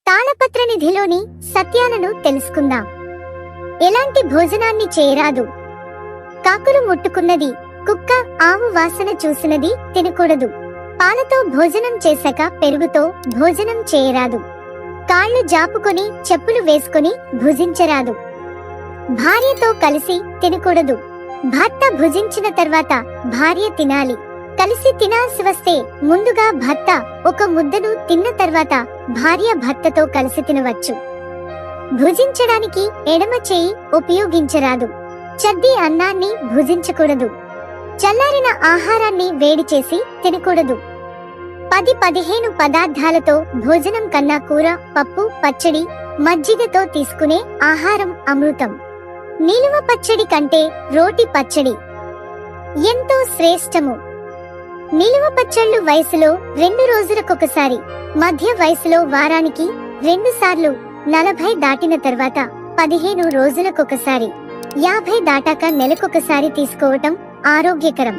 తాళపత్రనిధిలోని సత్యాలను తెలుసుకుందాం. ఎలాంటి భోజనాన్ని చేయరాదు. కాకులు ముట్టుకున్నది, కుక్క ఆవు వాసన చూసినది తినకూడదు. పాలతో భోజనం చేశాక పెరుగుతో భోజనం చేయరాదు. కాళ్ళు జాపుకొని చెప్పులు వేసుకొని భుజించరాదు. భార్యతో కలిసి తినకూడదు. భర్త భుజించిన తర్వాత భార్య తినాలి. కలిసి తినాల్సి వస్తే ముందుగా భర్త ఒక ముద్దను తిన్న తర్వాత భార్య భర్తతో కలిసి తినవచ్చు. భుజించడానికి ఎడమ చేయి ఉపయోగించరాదు. చద్ది అన్నాన్ని భుజించకూడదు. చల్లారిన ఆహారాన్ని వేడి చేసి తినకూడదు. 10-15 పదార్థాలతో భోజనం కన్నా కూర, పప్పు, పచ్చడి, మజ్జిగతో తీసుకునే ఆహారం అమృతం. నిలువ పచ్చడి కంటే రోటి పచ్చడి ఎంతో శ్రేష్టము. నిలువ పచ్చళ్ళు వయసులో 2 రోజులకొకసారి, మధ్య వయసులో వారానికి 2 సార్లు, 40 దాటిన తర్వాత 15 రోజులకొకసారి, 50 దాటాక నెలకొకసారి తీసుకోవటం ఆరోగ్యకరం.